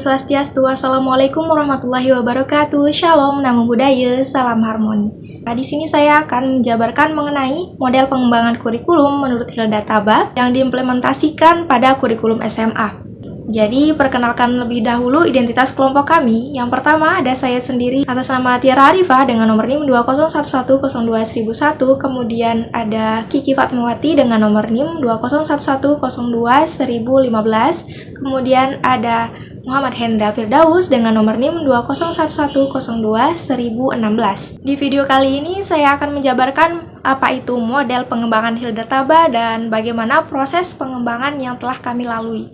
Swastiastu, Assalamualaikum warahmatullahi wabarakatuh. Shalom, namo buddhaya, salam harmoni. Nah, di sini saya akan menjabarkan mengenai model pengembangan kurikulum menurut Hilda Taba yang diimplementasikan pada kurikulum SMA. Jadi, perkenalkan lebih dahulu identitas kelompok kami. Yang pertama ada saya sendiri atas nama Tiara Arifah dengan nomor NIM 201102101. Kemudian ada Kiki Fatmawati dengan nomor NIM 201102115. Kemudian ada Muhammad Hendra Firdaus dengan nomor NIM 201102116. Di video kali ini saya akan menjabarkan apa itu model pengembangan Hilda Taba dan bagaimana proses pengembangan yang telah kami lalui.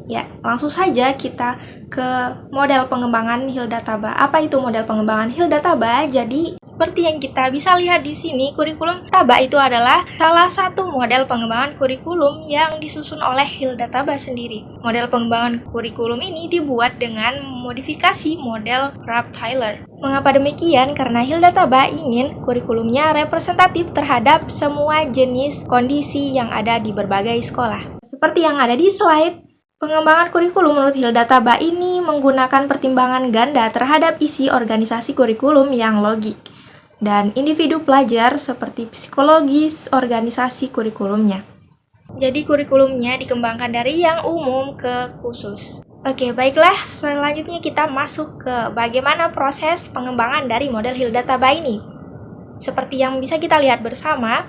Ya, langsung saja kita ke model pengembangan Hilda Taba. Apa itu model pengembangan Hilda Taba? Jadi, seperti yang kita bisa lihat di sini, kurikulum Taba itu adalah salah satu model pengembangan kurikulum yang disusun oleh Hilda Taba sendiri. Model pengembangan kurikulum ini dibuat dengan modifikasi model Kraft-Tyler. Mengapa demikian? Karena Hilda Taba ingin kurikulumnya representatif terhadap semua jenis kondisi yang ada di berbagai sekolah. Seperti yang ada di slide, pengembangan kurikulum menurut Hilda Taba ini menggunakan pertimbangan ganda terhadap isi organisasi kurikulum yang logik dan individu pelajar seperti psikologis organisasi kurikulumnya. Jadi kurikulumnya dikembangkan dari yang umum ke khusus. Oke, baiklah, selanjutnya kita masuk ke bagaimana proses pengembangan dari model Hilda Taba ini. Seperti yang bisa kita lihat bersama,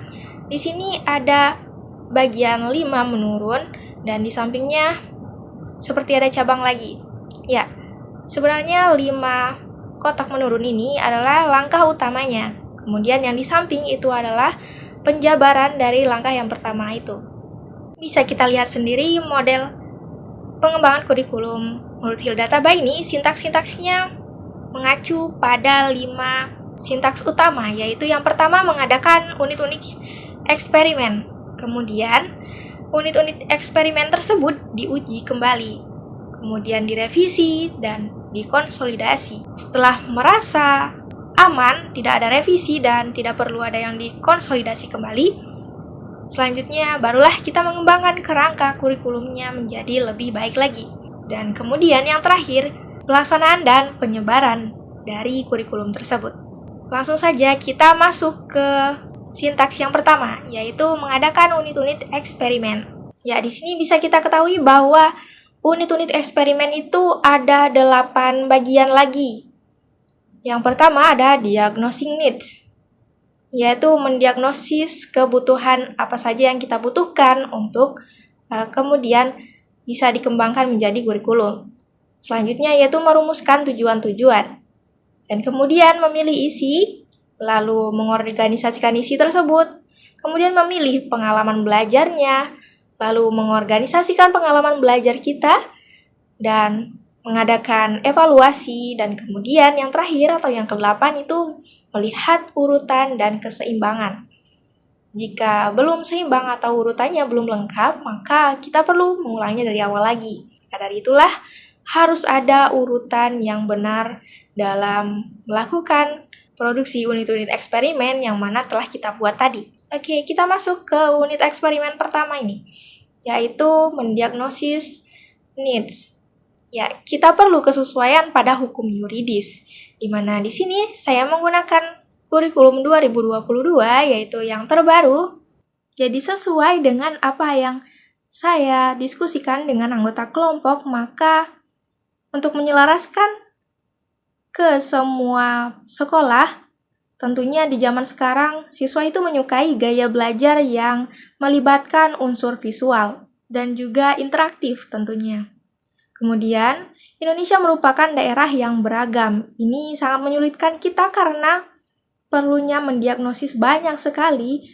di sini ada bagian 5 menurun dan di sampingnya seperti ada cabang lagi. Ya, sebenarnya 5 kotak menurun ini adalah langkah utamanya. Kemudian yang di samping itu adalah penjabaran dari langkah yang pertama itu. Bisa kita lihat sendiri model pengembangan kurikulum menurut Hilda Taba ini sintaks-sintaksnya mengacu pada 5 sintaks utama, yaitu yang pertama mengadakan unit-unit eksperimen. Kemudian unit-unit eksperimen tersebut diuji kembali, kemudian direvisi dan dikonsolidasi. Setelah merasa aman, tidak ada revisi dan tidak perlu ada yang dikonsolidasi kembali, selanjutnya barulah kita mengembangkan kerangka kurikulumnya menjadi lebih baik lagi. Dan kemudian yang terakhir, pelaksanaan dan penyebaran dari kurikulum tersebut. Langsung saja kita masuk ke sintaks yang pertama, yaitu mengadakan unit-unit eksperimen. Ya, di sini bisa kita ketahui bahwa unit-unit eksperimen itu ada 8 bagian lagi. Yang pertama ada diagnosing needs, yaitu mendiagnosis kebutuhan apa saja yang kita butuhkan untuk kemudian bisa dikembangkan menjadi kurikulum. Selanjutnya yaitu merumuskan tujuan-tujuan, dan kemudian memilih isi, lalu mengorganisasikan isi tersebut, kemudian memilih pengalaman belajarnya, lalu mengorganisasikan pengalaman belajar kita, dan mengadakan evaluasi, dan kemudian yang terakhir atau yang ke-8 itu melihat urutan dan keseimbangan. Jika belum seimbang atau urutannya belum lengkap, maka kita perlu mengulangnya dari awal lagi. Nah, dari itulah harus ada urutan yang benar dalam melakukan produksi unit-unit eksperimen yang mana telah kita buat tadi. Oke, kita masuk ke unit eksperimen pertama ini, yaitu mendiagnosis needs. Ya, kita perlu kesesuaian pada hukum yuridis, di mana di sini saya menggunakan kurikulum 2022, yaitu yang terbaru. Jadi sesuai dengan apa yang saya diskusikan dengan anggota kelompok, maka untuk menyelaraskan ke semua sekolah, tentunya di zaman sekarang siswa itu menyukai gaya belajar yang melibatkan unsur visual dan juga interaktif tentunya. Kemudian, Indonesia merupakan daerah yang beragam. Ini sangat menyulitkan kita karena perlunya mendiagnosis banyak sekali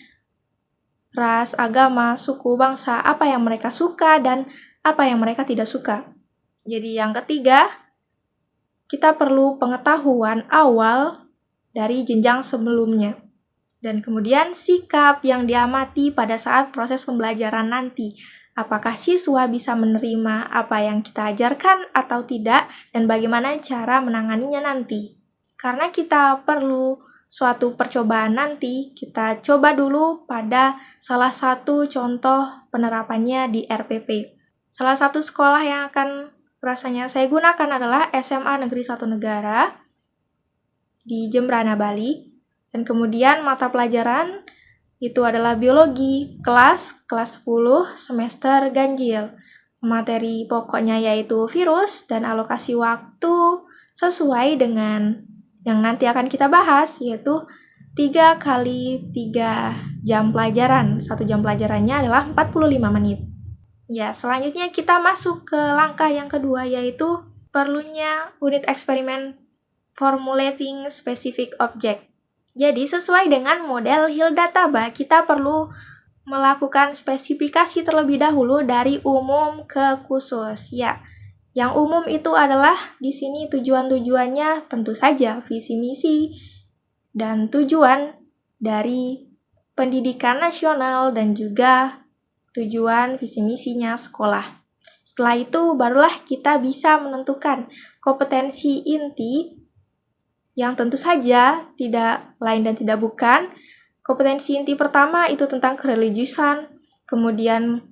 ras, agama, suku, bangsa, apa yang mereka suka dan apa yang mereka tidak suka. Jadi yang ketiga, kita perlu pengetahuan awal dari jenjang sebelumnya. Dan kemudian sikap yang diamati pada saat proses pembelajaran nanti. Apakah siswa bisa menerima apa yang kita ajarkan atau tidak, dan bagaimana cara menanganinya nanti. Karena kita perlu suatu percobaan nanti, kita coba dulu pada salah satu contoh penerapannya di RPP. Salah satu sekolah yang akan Madrasahnya saya gunakan adalah SMA Negeri 1 Negara di Jembrana, Bali. Dan kemudian mata pelajaran itu adalah biologi kelas 10 semester ganjil. Materi pokoknya yaitu virus dan alokasi waktu sesuai dengan yang nanti akan kita bahas, yaitu 3 kali 3 jam pelajaran. 1 jam pelajarannya adalah 45 menit. Ya, selanjutnya kita masuk ke langkah yang kedua, yaitu perlunya unit eksperimen formulating specific object. Jadi, sesuai dengan model Hilda-Taba, kita perlu melakukan spesifikasi terlebih dahulu dari umum ke khusus. Ya, yang umum itu adalah di sini tujuan-tujuannya tentu saja visi misi dan tujuan dari pendidikan nasional dan juga tujuan visi misinya sekolah. Setelah itu barulah kita bisa menentukan kompetensi inti yang tentu saja tidak lain dan tidak bukan. Kompetensi inti pertama itu tentang kereligiusan, kemudian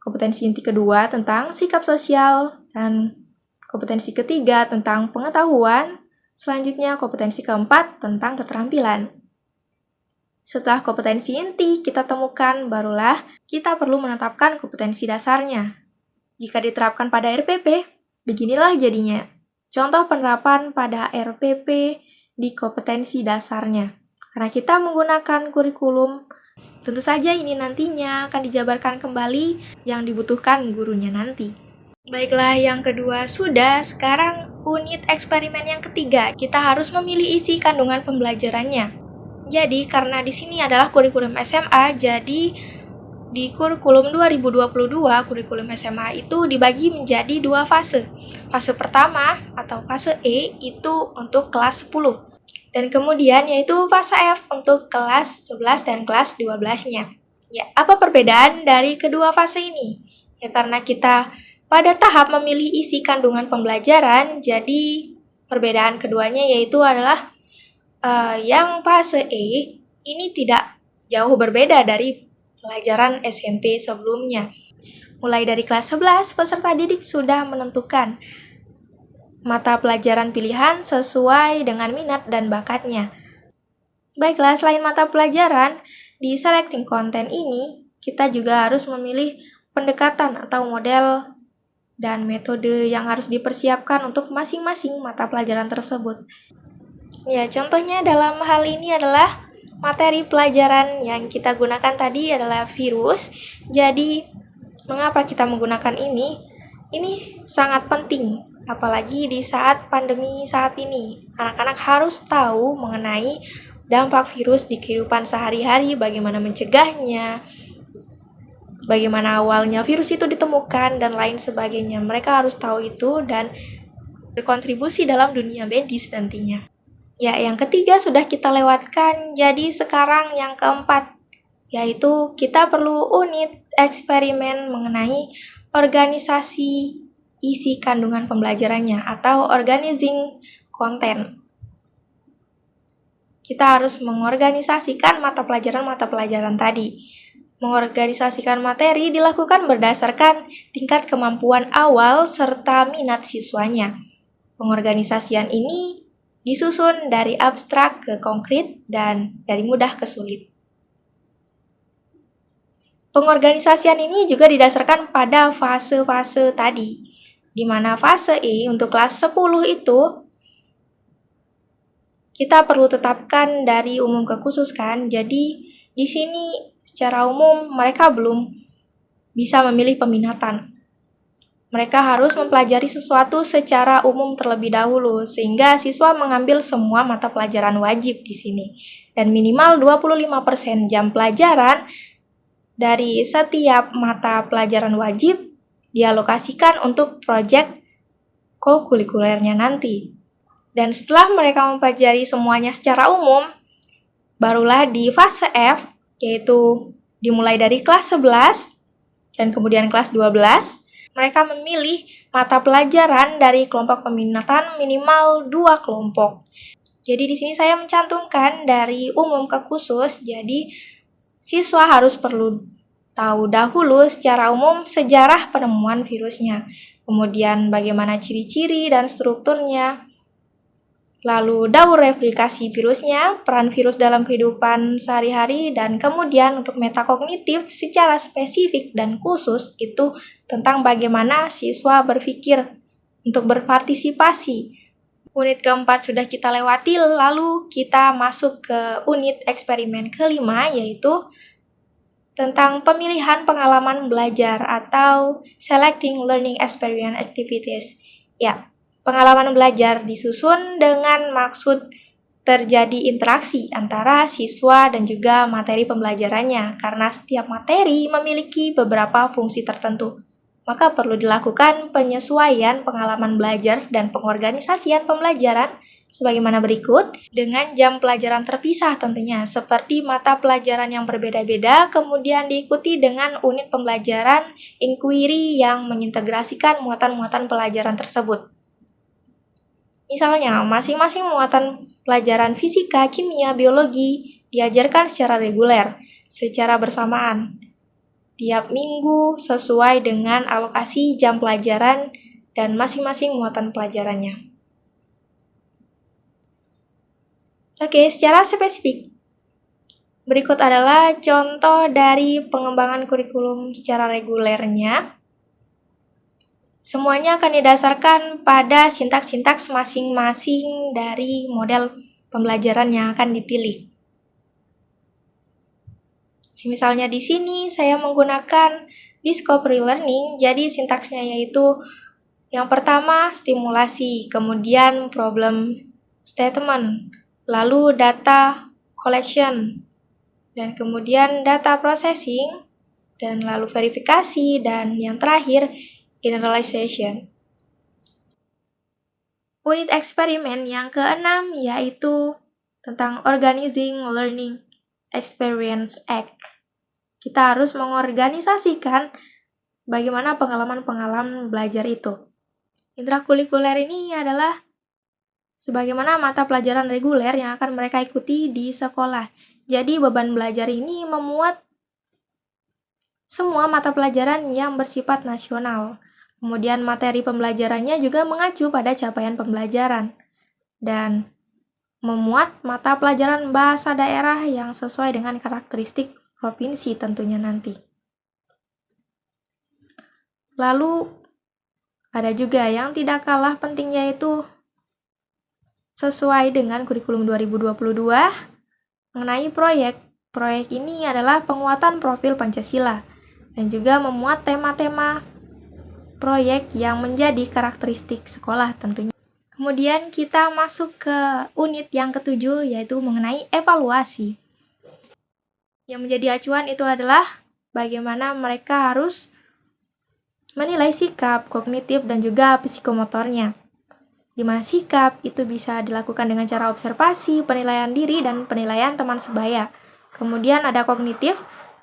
kompetensi inti kedua tentang sikap sosial, dan kompetensi ketiga tentang pengetahuan, selanjutnya kompetensi keempat tentang keterampilan. Setelah kompetensi inti kita temukan, barulah kita perlu menetapkan kompetensi dasarnya. Jika diterapkan pada RPP, beginilah jadinya. Contoh penerapan pada RPP di kompetensi dasarnya. Karena kita menggunakan kurikulum, tentu saja ini nantinya akan dijabarkan kembali yang dibutuhkan gurunya nanti. Baiklah, yang kedua sudah. Sekarang unit eksperimen yang ketiga, kita harus memilih isi kandungan pembelajarannya. Jadi, karena di sini adalah kurikulum SMA, jadi di kurikulum 2022, kurikulum SMA itu dibagi menjadi 2 fase. Fase pertama atau fase E itu untuk kelas 10. Dan kemudian yaitu fase F untuk kelas 11 dan kelas 12-nya. Ya, apa perbedaan dari kedua fase ini? Ya, karena kita pada tahap memilih isi kandungan pembelajaran, jadi perbedaan keduanya yaitu adalah yang fase E ini tidak jauh berbeda dari pelajaran SMP sebelumnya. Mulai dari kelas 11, peserta didik sudah menentukan mata pelajaran pilihan sesuai dengan minat dan bakatnya. Baiklah, selain mata pelajaran, di selecting content ini, kita juga harus memilih pendekatan atau model dan metode yang harus dipersiapkan untuk masing-masing mata pelajaran tersebut. Ya, contohnya dalam hal ini adalah materi pelajaran yang kita gunakan tadi adalah virus. Jadi, mengapa kita menggunakan ini? Ini sangat penting, apalagi di saat pandemi saat ini. Anak-anak harus tahu mengenai dampak virus di kehidupan sehari-hari, bagaimana mencegahnya, bagaimana awalnya virus itu ditemukan, dan lain sebagainya. Mereka harus tahu itu dan berkontribusi dalam dunia medis nantinya. Ya, yang ketiga sudah kita lewatkan, jadi sekarang yang keempat, yaitu kita perlu unit eksperimen mengenai organisasi isi kandungan pembelajarannya atau organizing content. Kita harus mengorganisasikan mata pelajaran tadi. Mengorganisasikan materi dilakukan berdasarkan tingkat kemampuan awal serta minat siswanya. Pengorganisasian ini disusun dari abstrak ke konkret dan dari mudah ke sulit. Pengorganisasian ini juga didasarkan pada fase-fase tadi, di mana fase E untuk kelas 10 itu kita perlu tetapkan dari umum ke khusus kan. Jadi di sini secara umum mereka belum bisa memilih peminatan. Mereka harus mempelajari sesuatu secara umum terlebih dahulu, sehingga siswa mengambil semua mata pelajaran wajib di sini. Dan minimal 25% jam pelajaran dari setiap mata pelajaran wajib dialokasikan untuk proyek kokurikulernya nanti. Dan setelah mereka mempelajari semuanya secara umum, barulah di fase F, yaitu dimulai dari kelas 11 dan kemudian kelas 12, mereka memilih mata pelajaran dari kelompok peminatan minimal 2 kelompok. Jadi di sini saya mencantumkan dari umum ke khusus, jadi siswa harus perlu tahu dahulu secara umum sejarah penemuan virusnya, kemudian bagaimana ciri-ciri dan strukturnya, lalu daur replikasi virusnya, peran virus dalam kehidupan sehari-hari, dan kemudian untuk metakognitif secara spesifik dan khusus itu tentang bagaimana siswa berpikir untuk berpartisipasi. Unit keempat sudah kita lewati, lalu kita masuk ke unit eksperimen kelima, yaitu tentang pemilihan pengalaman belajar atau Selecting Learning Experience Activities. Ya, pengalaman belajar disusun dengan maksud terjadi interaksi antara siswa dan juga materi pembelajarannya, karena setiap materi memiliki beberapa fungsi tertentu. Maka perlu dilakukan penyesuaian pengalaman belajar dan pengorganisasian pembelajaran sebagaimana berikut, dengan jam pelajaran terpisah tentunya, seperti mata pelajaran yang berbeda-beda, kemudian diikuti dengan unit pembelajaran inquiry yang mengintegrasikan muatan-muatan pelajaran tersebut. Misalnya, masing-masing muatan pelajaran fisika, kimia, biologi diajarkan secara reguler, secara bersamaan, tiap minggu sesuai dengan alokasi jam pelajaran dan masing-masing muatan pelajarannya. Oke, secara spesifik, berikut adalah contoh dari pengembangan kurikulum secara regulernya. Semuanya akan didasarkan pada sintaks-sintaks masing-masing dari model pembelajaran yang akan dipilih. Misalnya di sini saya menggunakan discovery learning, jadi sintaksnya yaitu yang pertama stimulasi, kemudian problem statement, lalu data collection, dan kemudian data processing, dan lalu verifikasi, dan yang terakhir generalization. Unit eksperimen yang keenam yaitu tentang Organizing Learning Experience Act. Kita harus mengorganisasikan bagaimana pengalaman-pengalaman belajar itu. Intrakurikuler ini adalah sebagaimana mata pelajaran reguler yang akan mereka ikuti di sekolah. Jadi beban belajar ini memuat semua mata pelajaran yang bersifat nasional. Kemudian materi pembelajarannya juga mengacu pada capaian pembelajaran. Dan memuat mata pelajaran bahasa daerah yang sesuai dengan karakteristik provinsi tentunya nanti. Lalu ada juga yang tidak kalah penting yaitu sesuai dengan kurikulum 2022 mengenai proyek. Proyek ini adalah penguatan profil Pancasila dan juga memuat tema-tema proyek yang menjadi karakteristik sekolah tentunya. Kemudian kita masuk ke unit yang ketujuh yaitu mengenai evaluasi. Yang menjadi acuan itu adalah bagaimana mereka harus menilai sikap, kognitif, dan juga psikomotornya. Di mana sikap itu bisa dilakukan dengan cara observasi, penilaian diri, dan penilaian teman sebaya. Kemudian ada kognitif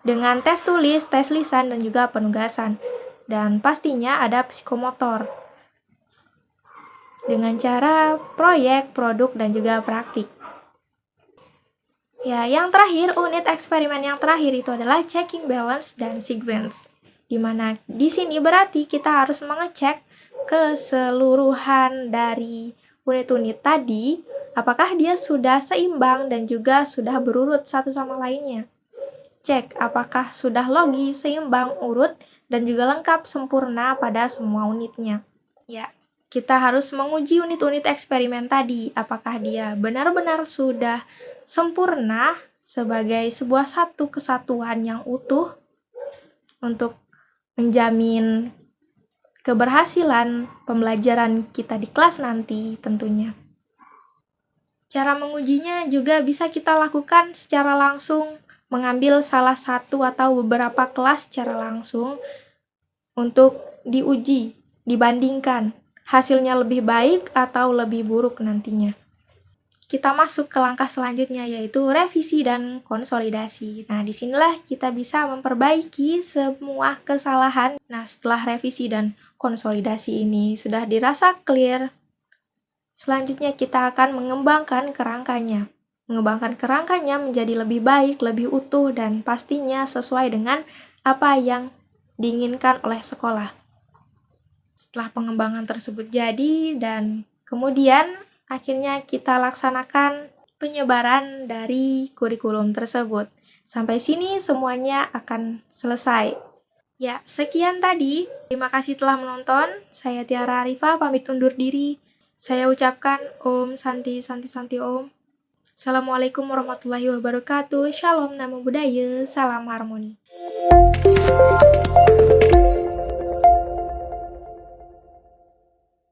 dengan tes tulis, tes lisan, dan juga penugasan. Dan pastinya ada psikomotor dengan cara proyek, produk, dan juga praktik. Ya, yang terakhir, unit eksperimen yang terakhir itu adalah checking balance dan sequence. Di mana di sini berarti kita harus mengecek keseluruhan dari unit-unit tadi, apakah dia sudah seimbang dan juga sudah berurut satu sama lainnya. Cek apakah sudah logis, seimbang, urut, dan juga lengkap sempurna pada semua unitnya. Ya, kita harus menguji unit-unit eksperimen tadi, apakah dia benar-benar sudah sempurna sebagai sebuah satu kesatuan yang utuh untuk menjamin keberhasilan pembelajaran kita di kelas nanti tentunya. Cara mengujinya juga bisa kita lakukan secara langsung, mengambil salah satu atau beberapa kelas secara langsung untuk diuji, dibandingkan hasilnya lebih baik atau lebih buruk nantinya. Kita masuk ke langkah selanjutnya yaitu revisi dan konsolidasi. Nah, disinilah kita bisa memperbaiki semua kesalahan. Nah, setelah revisi dan konsolidasi ini sudah dirasa clear, selanjutnya kita akan mengembangkan kerangkanya. Mengembangkan kerangkanya menjadi lebih baik, lebih utuh, dan pastinya sesuai dengan apa yang diinginkan oleh sekolah. Setelah pengembangan tersebut jadi dan kemudian akhirnya kita laksanakan penyebaran dari kurikulum tersebut. Sampai sini semuanya akan selesai. Ya, sekian tadi. Terima kasih telah menonton. Saya Tiara Arifah pamit undur diri. Saya ucapkan Om Santi Santi Santi Om. Assalamualaikum warahmatullahi wabarakatuh. Shalom, namo buddhaya, salam harmoni.